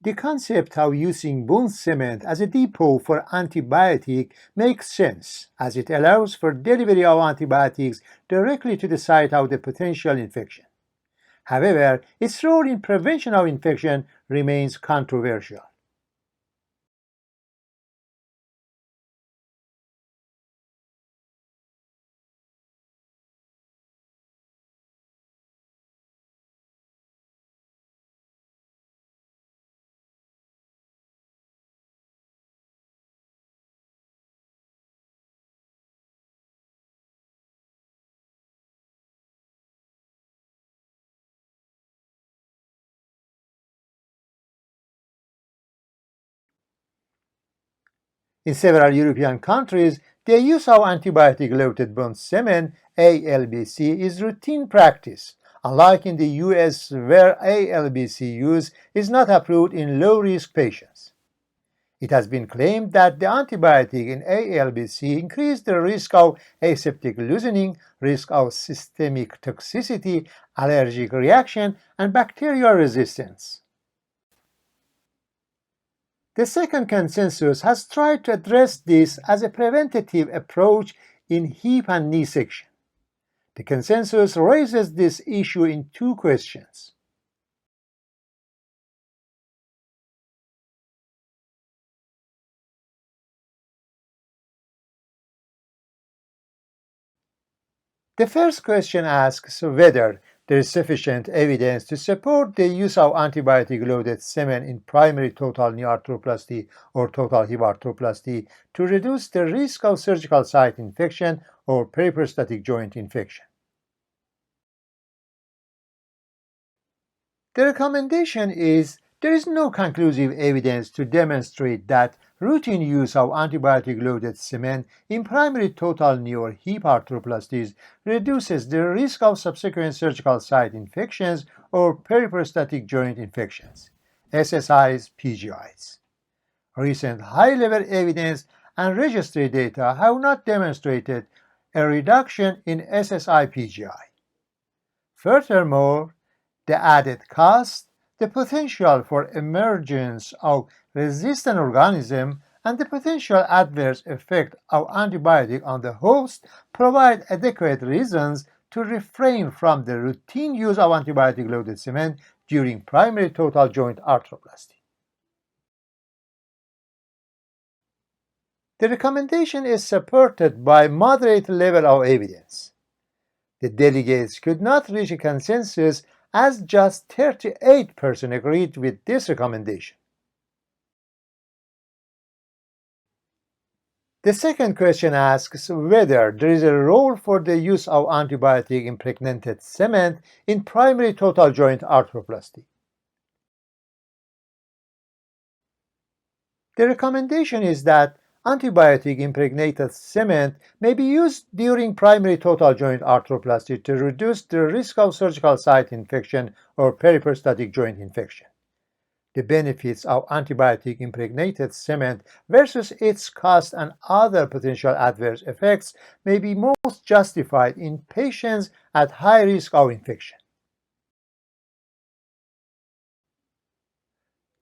The concept of using bone cement as a depot for antibiotic makes sense, as it allows for delivery of antibiotics directly to the site of the potential infection. However, its role in prevention of infection remains controversial. In several European countries, the use of antibiotic-loaded bone cement (ALBC) is routine practice, unlike in the US where ALBC use is not approved in low-risk patients. It has been claimed that the antibiotic in ALBC increased the risk of aseptic loosening, risk of systemic toxicity, allergic reaction, and bacterial resistance. The second consensus has tried to address this as a preventative approach in hip and knee section. The consensus raises this issue in two questions. The first question asks whether there is sufficient evidence to support the use of antibiotic-loaded cement in primary total knee arthroplasty or total hip arthroplasty to reduce the risk of surgical site infection or periprosthetic joint infection. The recommendation is there is no conclusive evidence to demonstrate that routine use of antibiotic-loaded cement in primary total knee or hip arthroplasties reduces the risk of subsequent surgical site infections or periprosthetic joint infections, SSIs, PGIs. Recent high-level evidence and registry data have not demonstrated a reduction in SSI-PGI. Furthermore, the added cost, the potential for emergence of resistant organisms, and the potential adverse effect of antibiotic on the host provide adequate reasons to refrain from the routine use of antibiotic-loaded cement during primary total joint arthroplasty. The recommendation is supported by moderate level of evidence. The delegates could not reach a consensus as just 38% agreed with this recommendation. The second question asks whether there is a role for the use of antibiotic-impregnated cement in primary total joint arthroplasty. The recommendation is that antibiotic-impregnated cement may be used during primary total joint arthroplasty to reduce the risk of surgical site infection or periprosthetic joint infection. The benefits of antibiotic-impregnated cement versus its cost and other potential adverse effects may be most justified in patients at high risk of infection.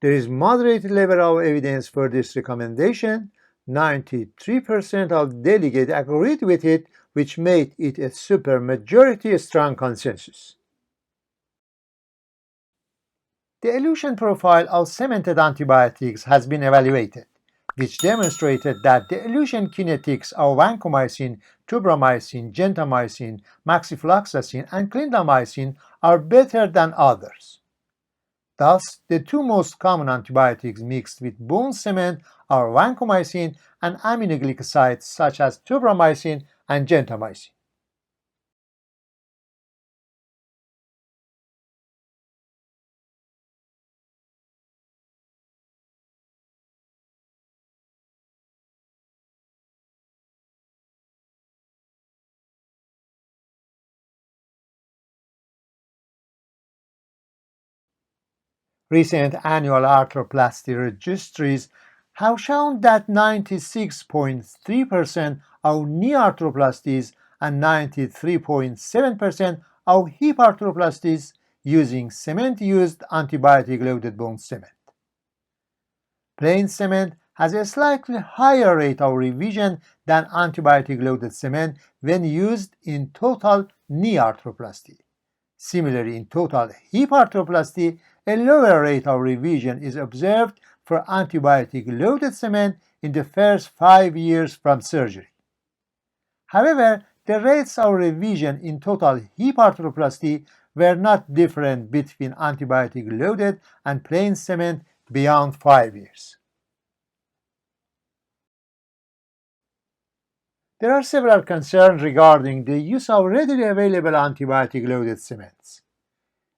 There is moderate level of evidence for this recommendation. 93% of delegates agreed with it, which made it a supermajority strong consensus. The elution profile of cemented antibiotics has been evaluated, which demonstrated that the elution kinetics of vancomycin, tubramycin, gentamicin, moxifloxacin, and clindamycin are better than others. Thus, the two most common antibiotics mixed with bone cement are vancomycin and aminoglycosides such as tubramycin and gentamicin. Recent annual arthroplasty registries have shown that 96.3% of knee arthroplasties and 93.7% of hip arthroplasties using cement-used antibiotic-loaded bone cement. Plain cement has a slightly higher rate of revision than antibiotic-loaded cement when used in total knee arthroplasty. Similarly, in total hip arthroplasty, a lower rate of revision is observed for antibiotic-loaded cement in the first 5 years from surgery. However, the rates of revision in total hip arthroplasty were not different between antibiotic-loaded and plain cement beyond 5 years. There are several concerns regarding the use of readily available antibiotic-loaded cements.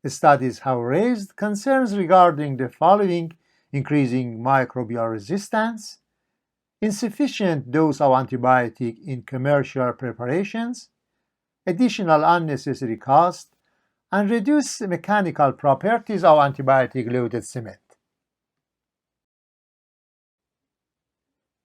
Studies have raised concerns regarding the following: increasing microbial resistance, insufficient dose of antibiotic in commercial preparations, additional unnecessary cost, and reduced mechanical properties of antibiotic-loaded cement.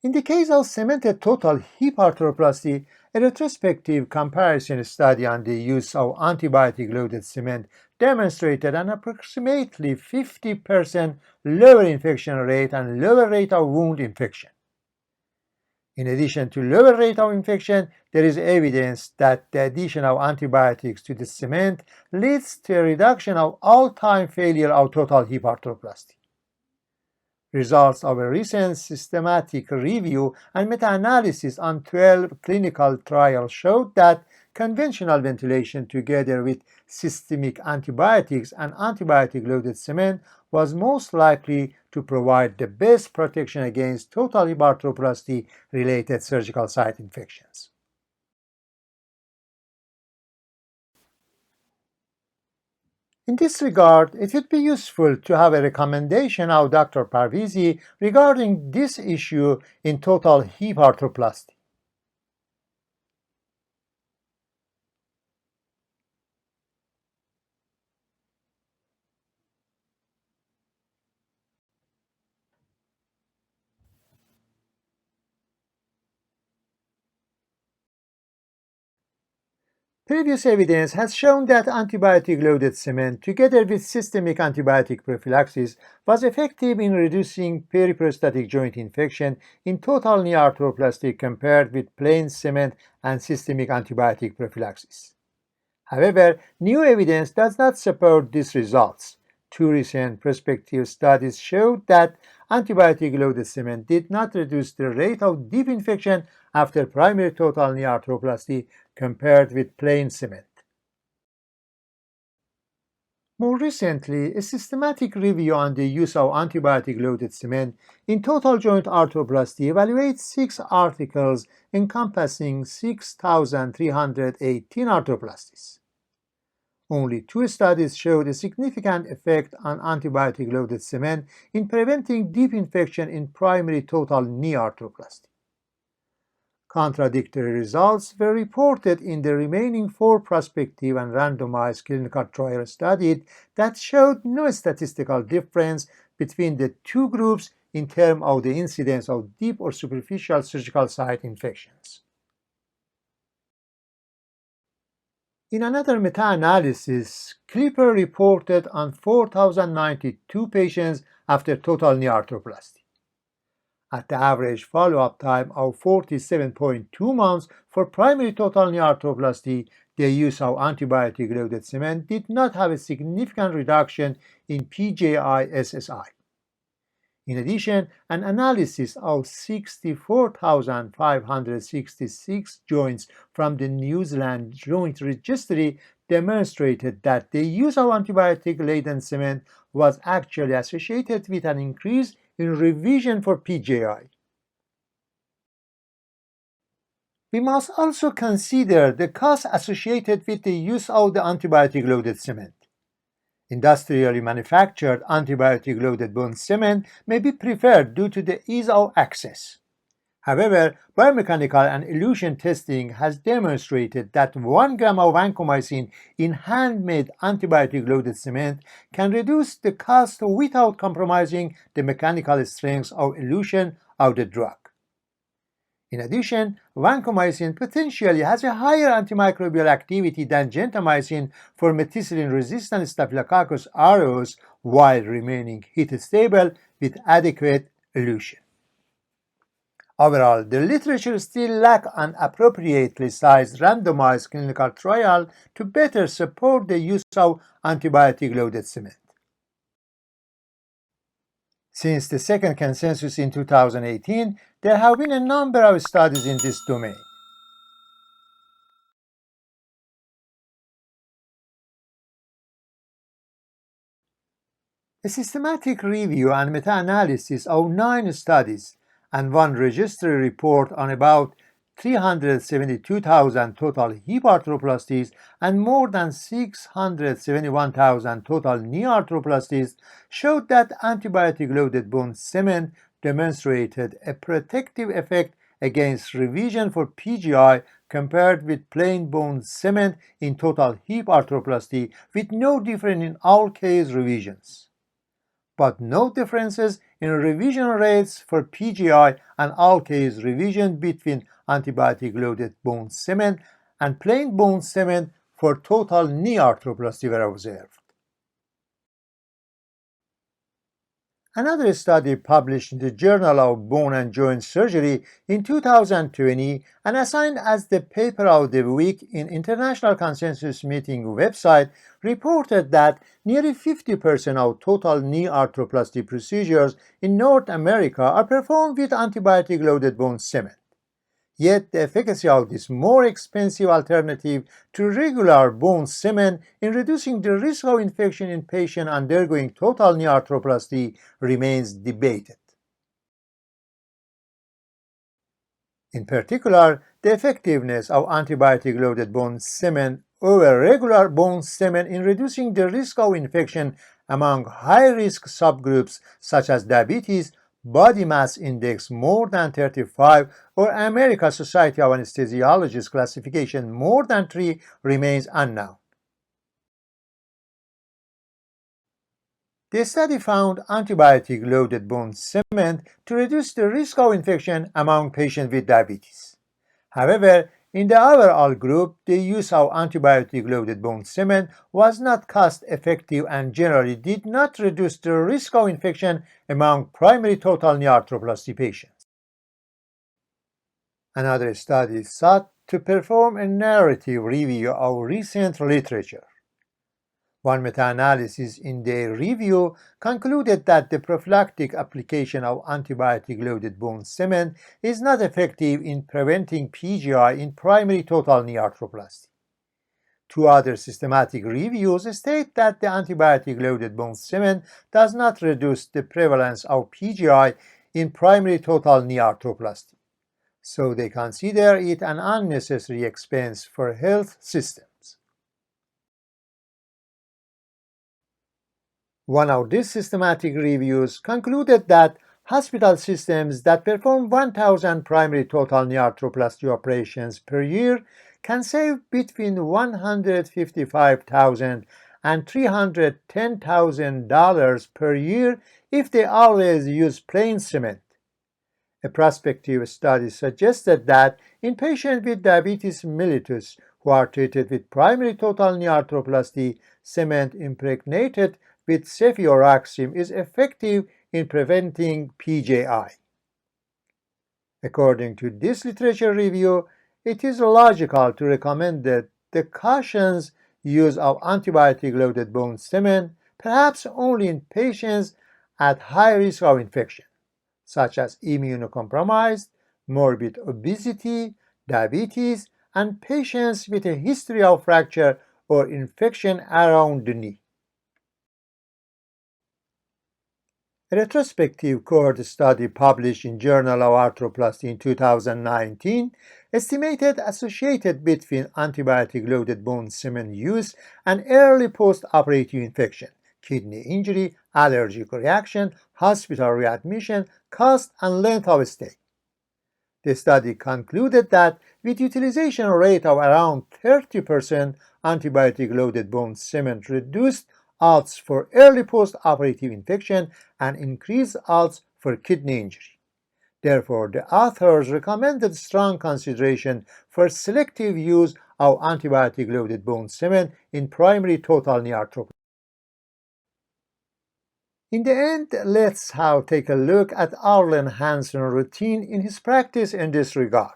In the case of cemented total hip arthroplasty, a retrospective comparison study on the use of antibiotic-loaded cement demonstrated an approximately 50% lower infection rate and lower rate of wound infection. In addition to lower rate of infection, there is evidence that the addition of antibiotics to the cement leads to a reduction of all-time failure of total hip arthroplasty. Results of a recent systematic review and meta-analysis on 12 clinical trials showed that conventional ventilation together with systemic antibiotics and antibiotic-loaded cement was most likely to provide the best protection against total hip arthroplasty-related surgical site infections. In this regard, it would be useful to have a recommendation of Dr. Parvizi regarding this issue in total hip arthroplasty. Previous evidence has shown that antibiotic-loaded cement, together with systemic antibiotic prophylaxis, was effective in reducing periprostatic joint infection in total knee arthroplasty compared with plain cement and systemic antibiotic prophylaxis. However, new evidence does not support these results. Two recent prospective studies showed that antibiotic-loaded cement did not reduce the rate of deep infection after primary total knee arthroplasty compared with plain cement. More recently, a systematic review on the use of antibiotic-loaded cement in total joint arthroplasty evaluates 6 articles encompassing 6,318 arthroplasties. Only 2 studies showed a significant effect on antibiotic-loaded cement in preventing deep infection in primary total knee arthroplasty. Contradictory results were reported in the remaining 4 prospective and randomized clinical trials studied that showed no statistical difference between the 2 groups in terms of the incidence of deep or superficial surgical site infections. In another meta-analysis, Clipper reported on 4,092 patients after total knee arthroplasty. At the average follow-up time of 47.2 months for primary total knee arthroplasty, the use of antibiotic-loaded cement did not have a significant reduction in PJI-SSI. In addition, an analysis of 64,566 joints from the New Zealand Joint Registry demonstrated that the use of antibiotic-laden cement was actually associated with an increase in revision for PJI. We must also consider the cost associated with the use of the antibiotic-loaded cement. Industrially manufactured antibiotic-loaded bone cement may be preferred due to the ease of access. However, biomechanical and elution testing has demonstrated that 1 gram of vancomycin in handmade antibiotic-loaded cement can reduce the cost without compromising the mechanical strength of elution of the drug. In addition, vancomycin potentially has a higher antimicrobial activity than gentamicin for methicillin-resistant Staphylococcus aureus while remaining heat-stable with adequate elution. Overall, the literature still lacks an appropriately sized randomized clinical trial to better support the use of antibiotic-loaded cement. Since the second consensus in 2018, there have been a number of studies in this domain. A systematic review and meta-analysis of 9 studies and one registry report on about 372,000 total hip arthroplasties and more than 671,000 total knee arthroplasties showed that antibiotic-loaded bone cement demonstrated a protective effect against revision for PGI compared with plain bone cement in total hip arthroplasty, with no difference in all case revisions, but no differences in revision rates for PGI and all-case revision between antibiotic-loaded bone cement and plain bone cement for total knee arthroplasty were observed. Another study published in the Journal of Bone and Joint Surgery in 2020 and assigned as the paper of the week in International Consensus Meeting website reported that nearly 50% of total knee arthroplasty procedures in North America are performed with antibiotic-loaded bone cement. Yet the efficacy of this more expensive alternative to regular bone cement in reducing the risk of infection in patients undergoing total knee arthroplasty remains debated. In particular, the effectiveness of antibiotic-loaded bone cement over regular bone cement in reducing the risk of infection among high-risk subgroups such as diabetes, body mass index more than 35, or American Society of Anesthesiologists classification more than 3 remains unknown. The study found antibiotic-loaded bone cement to reduce the risk of infection among patients with diabetes. However, in the overall group, the use of antibiotic-loaded bone cement was not cost-effective and generally did not reduce the risk of infection among primary total knee arthroplasty patients. Another study sought to perform a narrative review of recent literature. One meta-analysis in their review concluded that the prophylactic application of antibiotic-loaded bone cement is not effective in preventing PGI in primary total knee arthroplasty. 2 other systematic reviews state that the antibiotic-loaded bone cement does not reduce the prevalence of PGI in primary total knee arthroplasty, so they consider it an unnecessary expense for health systems. One of these systematic reviews concluded that hospital systems that perform 1,000 primary total knee arthroplasty operations per year can save between $155,000 and $310,000 per year if they always use plain cement. A prospective study suggested that in patients with diabetes mellitus who are treated with primary total knee arthroplasty, cement impregnated with cefuroxime is effective in preventing PJI. According to this literature review, it is logical to recommend that the cautions use of antibiotic-loaded bone cement, perhaps only in patients at high risk of infection, such as immunocompromised, morbid obesity, diabetes, and patients with a history of fracture or infection around the knee. A retrospective cohort study published in Journal of Arthroplasty in 2019 estimated associated between antibiotic-loaded bone cement use and early post-operative infection, kidney injury, allergic reaction, hospital readmission, cost, and length of stay. The study concluded that with utilization rate of around 30%, antibiotic-loaded bone cement reduced odds for early post-operative infection and increased odds for kidney injury. Therefore, the authors recommended strong consideration for selective use of antibiotic-loaded bone cement in primary total knee arthroplasty. In the end, let's take a look at Arlen Hanson's routine in his practice in this regard.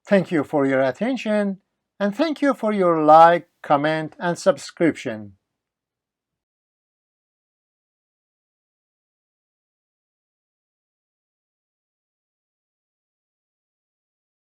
Thank you for your attention, and thank you for your like, comment, and subscription.